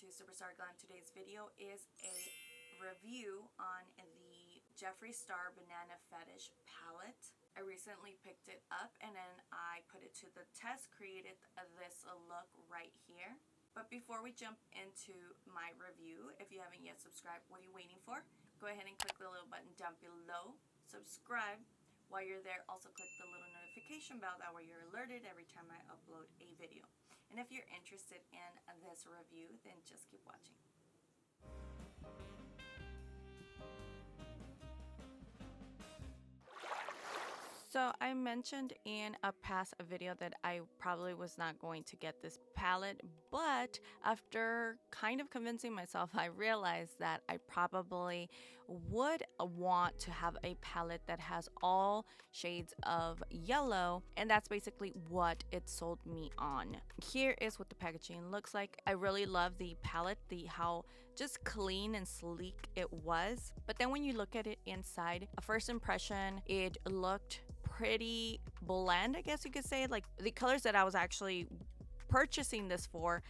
Superstar Glam. Today's video is a review on the Jeffree Star Banana Fetish palette. I recently picked it up and then I put it to the test, created this look right here. But before we jump into my review, if you haven't yet subscribed, what are you waiting for? Go ahead and click the little button down below, subscribe. While you're there, also click the little notification bell, that way you're alerted every time I upload a video. And if you're interested in this review, then just keep watching. So I mentioned in a past video that I probably was not going to get this palette, but after kind of convincing myself, I realized that I probably would want to have a palette that has all shades of yellow, and that's basically what it sold me on. Here is what the packaging looks like. I really love the palette, how just clean and sleek it was. But then when you look at it inside, a first impression, it looked pretty bland, I guess you could say. Like, the colors that I was actually purchasing this for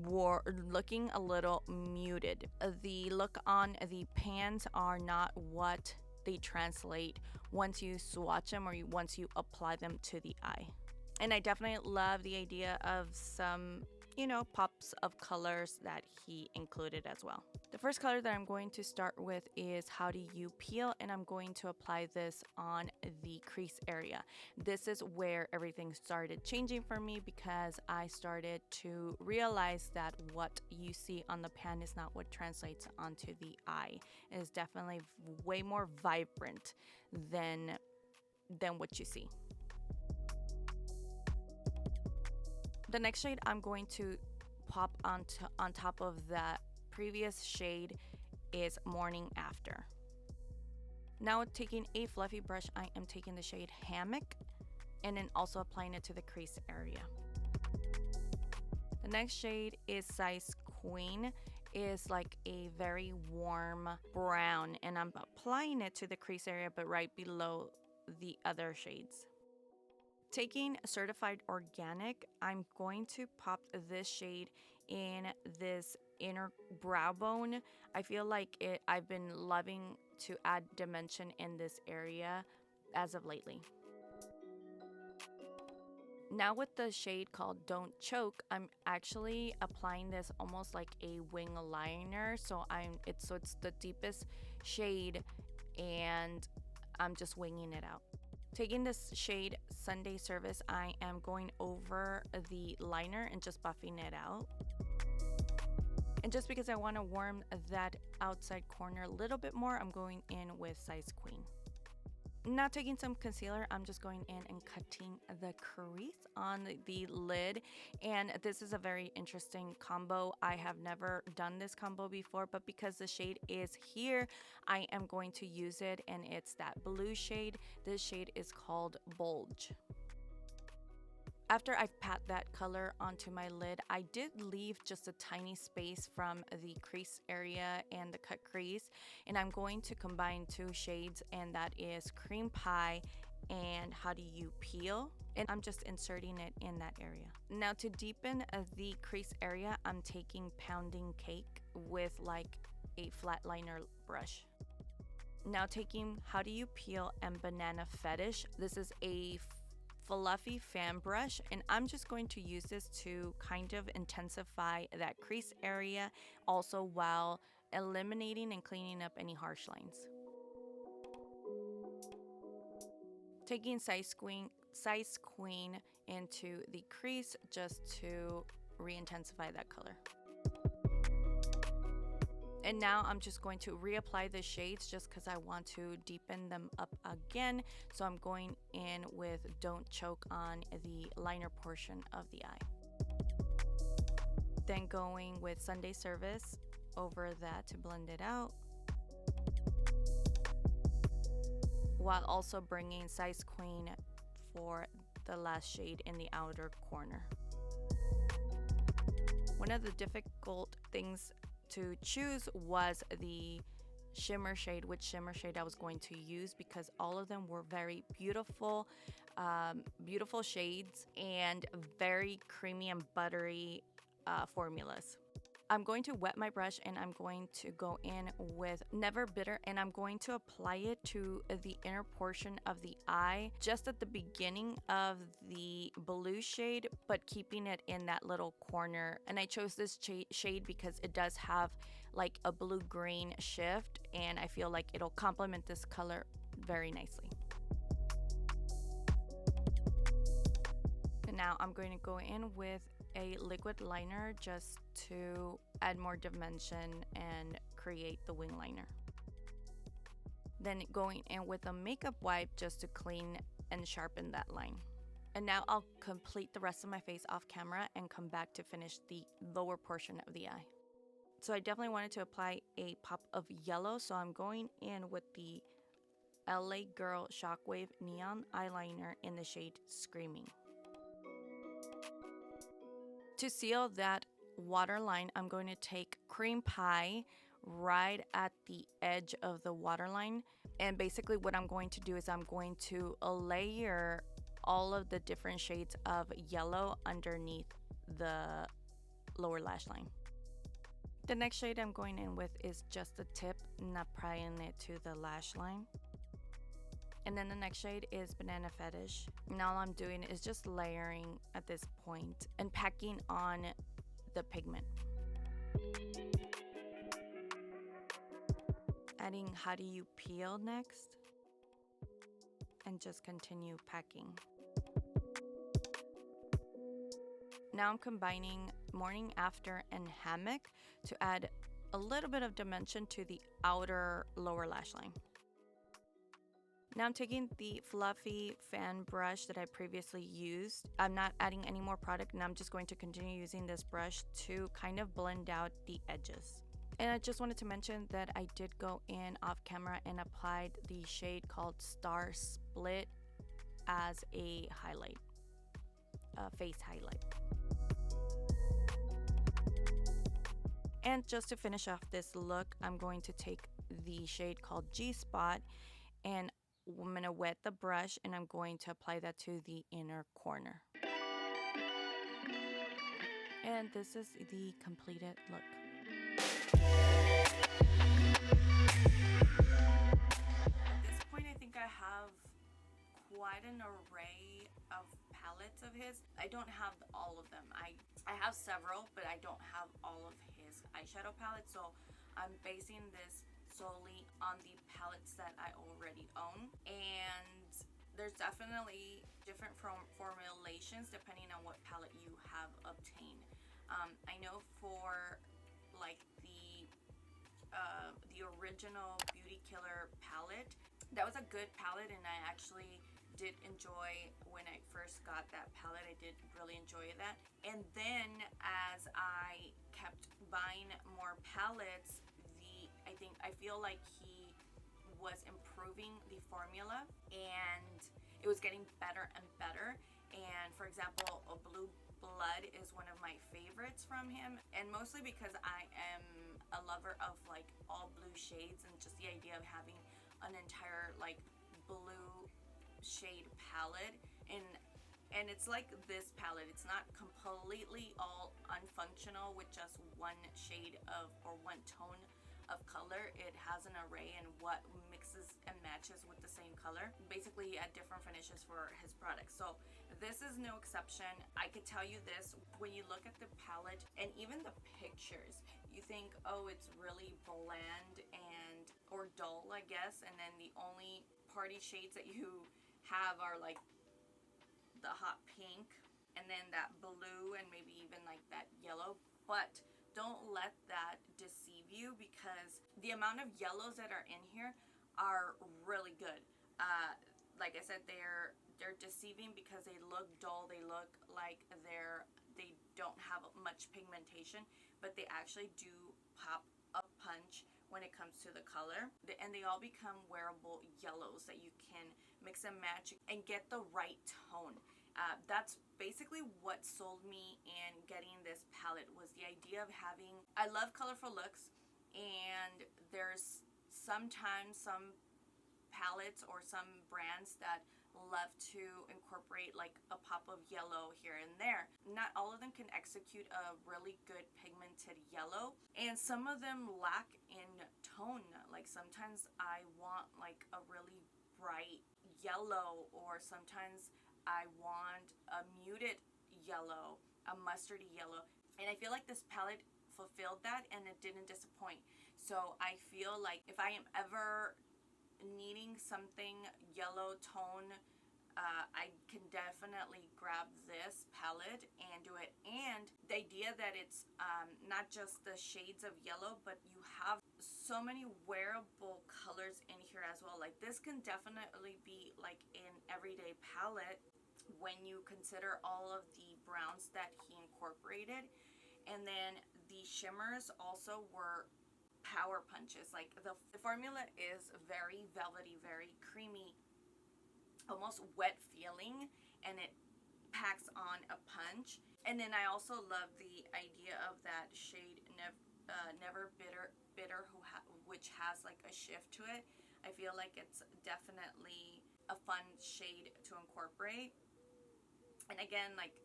were looking a little muted. The look on the pans are not what they translate once you swatch them or once you apply them to the eye. And I definitely love the idea of some, pops of colors that he included as well. The first color that I'm going to start with is How Do You Peel, and I'm going to apply this on the crease area. This is where everything started changing for me, because I started to realize that what you see on the pan is not what translates onto the eye. It is definitely way more vibrant than what you see. The next shade I'm going to pop on top of that previous shade is Morning After. Now, taking a fluffy brush, I am taking the shade Hammock and then also applying it to the crease area. The next shade is Size Queen. Is like a very warm brown, and I'm applying it to the crease area but right below the other shades. Taking Certified Organic, I'm going to pop this shade in this inner brow bone. I feel like I've been loving to add dimension in this area as of lately. Now with the shade called Don't Choke, I'm actually applying this almost like a wing liner. So it's the deepest shade and I'm just winging it out. Taking this shade Sunday Service, I am going over the liner and just buffing it out. And just because I want to warm that outside corner a little bit more, I'm going in with Size Queen. Now taking some concealer, I'm just going in and cutting the crease on the lid. And this is a very interesting combo. I have never done this combo before, but because the shade is here, I am going to use it, and it's that blue shade. This shade is called Bulge. After I've pat that color onto my lid, I did leave just a tiny space from the crease area and the cut crease, and I'm going to combine two shades, and that is Cream Pie and How Do You Peel, and I'm just inserting it in that area. Now to deepen the crease area, I'm taking Pounding Cake with like a flat liner brush. Now taking How Do You Peel and Banana Fetish, this is a fluffy fan brush, and I'm just going to use this to kind of intensify that crease area, also while eliminating and cleaning up any harsh lines. Taking Size Queen into the crease just to re-intensify that color. And now I'm just going to reapply the shades just because I want to deepen them up again. So I'm going in with Don't Choke on the liner portion of the eye. Then going with Sunday Service over that to blend it out, while also bringing Size Queen for the last shade in the outer corner. One of the difficult things to choose was the shimmer shade, which shimmer shade I was going to use, because all of them were very beautiful shades and very creamy and buttery formulas. I'm going to wet my brush and I'm going to go in with Never Bitter, and I'm going to apply it to the inner portion of the eye, just at the beginning of the blue shade, but keeping it in that little corner. And I chose this shade because it does have like a blue-green shift, and I feel like it'll complement this color very nicely. And now I'm going to go in with a liquid liner just to add more dimension and create the wing liner. Then going in with a makeup wipe just to clean and sharpen that line. And now I'll complete the rest of my face off camera and come back to finish the lower portion of the eye. So I definitely wanted to apply a pop of yellow, so I'm going in with the LA Girl Shockwave Neon Eyeliner in the shade Screaming. To seal that waterline, I'm going to take Cream Pie right at the edge of the waterline. And basically what I'm going to do is I'm going to layer all of the different shades of yellow underneath the lower lash line. The next shade I'm going in with is just the tip, not applying it to the lash line. And then the next shade is Banana Fetish. And all I'm doing is just layering at this point and packing on the pigment. Adding How Do You Peel next. And just continue packing. Now I'm combining Morning After and Hammock to add a little bit of dimension to the outer lower lash line. Now I'm taking the fluffy fan brush that I previously used. I'm not adding any more product, and I'm just going to continue using this brush to kind of blend out the edges. And I just wanted to mention that I did go in off camera and applied the shade called Star Split as a highlight, face highlight. And just to finish off this look, I'm going to take the shade called G-Spot, and I'm going to wet the brush and I'm going to apply that to the inner corner. And this is the completed look. At this point, I think I have quite an array of palettes of his. I don't have all of them. I have several, but I don't have all of his eyeshadow palettes, so I'm basing this solely on the palettes that I already own. And there's definitely different formulations depending on what palette you have obtained. I know for like the original Beauty Killer palette, that was a good palette, and I actually did enjoy when I first got that palette. I did really enjoy that. And then as I kept buying more palettes, I feel like he was improving the formula and it was getting better and better. And for example, a Blue Blood is one of my favorites from him, and mostly because I am a lover of like all blue shades, and just the idea of having an entire like blue shade palette. And it's like this palette, it's not completely all unfunctional with just one shade of or one tone of color. It has an array and what mixes and matches with the same color. Basically, add different finishes for his products. So this is no exception. I could tell you this, when you look at the palette and even the pictures, you think, oh, it's really bland and or dull, I guess, and then the only party shades that you have are like the hot pink and then that blue and maybe even like that yellow. But don't let that deceive you, because the amount of yellows that are in here are really good. Like I said, they're deceiving because they look dull. They look like they don't have much pigmentation, but they actually do pop a punch when it comes to the color. And they all become wearable yellows that you can mix and match and get the right tone. That's basically what sold me in getting this palette, was the idea of having, I love colorful looks, and there's sometimes some palettes or some brands that love to incorporate like a pop of yellow here and there. Not all of them can execute a really good pigmented yellow, and some of them lack in tone. Like sometimes I want like a really bright yellow, or sometimes I want a muted yellow, a mustardy yellow. And I feel like this palette fulfilled that and it didn't disappoint. So I feel like if I am ever needing something yellow tone, I can definitely grab this palette and do it. And the idea that it's not just the shades of yellow, but you have so many wearable colors in here as well. Like this can definitely be like an everyday palette when you consider all of the browns that he incorporated. And then the shimmers also were power punches. Like the formula is very velvety, very creamy, almost wet feeling, and it packs on a punch. And then I also love the idea of that shade Never Bitter, which has like a shift to it. I feel like it's definitely a fun shade to incorporate. And again, like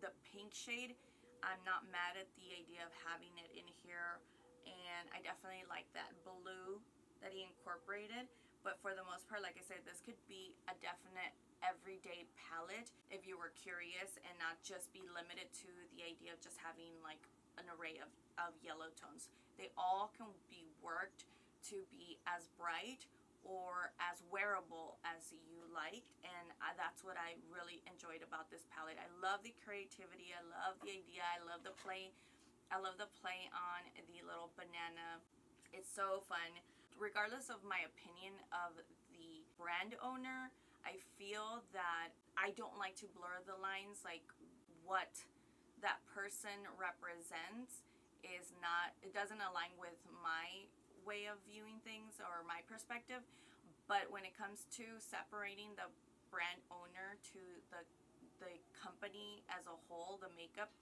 the pink shade, I'm not mad at the idea of having it in here, and I definitely like that blue that he incorporated. But for the most part, like I said, this could be a definite everyday palette if you were curious and not just be limited to the idea of just having like an array of yellow tones. They all can be worked to be as bright or as wearable as you like, and that's what I really enjoyed about this palette. I love the creativity, I love the idea, I love the play on the little banana. It's so fun. Regardless of my opinion of the brand owner, I feel that I don't like to blur the lines. Like what that person represents is not, it doesn't align with my way of viewing things or my perspective. But when it comes to separating the brand owner to the company as a whole, the makeup,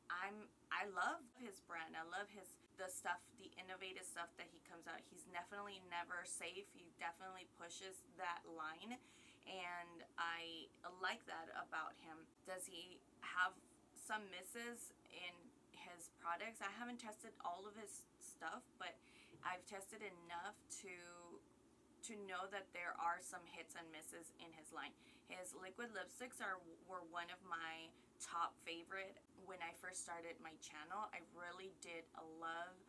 I love his brand. I love the stuff, the innovative stuff that he comes out. He's definitely never safe. He definitely pushes that line, and I like that about him. Does he have some misses in his products? I haven't tested all of his stuff, but I've tested enough to know that there are some hits and misses in his line. His liquid lipsticks were one of my top favorite when I first started my channel. I really did love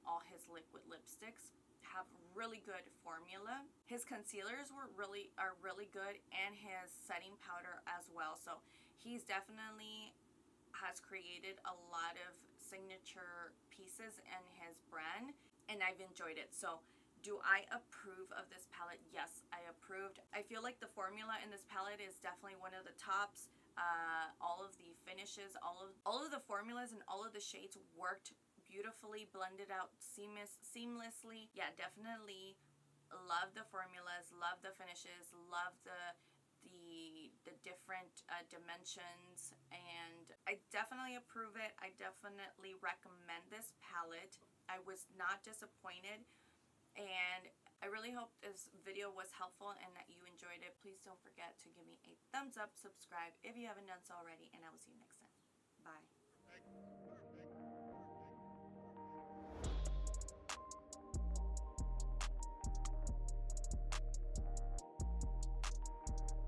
all his liquid lipsticks. Have really good formula. His concealers are really good, and his setting powder as well. So he's definitely has created a lot of signature pieces in his brand, and I've enjoyed it. So do I approve of this palette? Yes, I approved. I feel like the formula in this palette is definitely one of the tops. All of the finishes, all of the formulas and all of the shades worked beautifully, blended out seamlessly. Yeah, definitely love the formulas, love the finishes, love the different dimensions, and I definitely approve it. I definitely recommend this palette. I was not disappointed, and I really hope this video was helpful and that you enjoyed it. Please don't forget to give me a thumbs up, subscribe if you haven't done so already, and I will see you next time. Bye.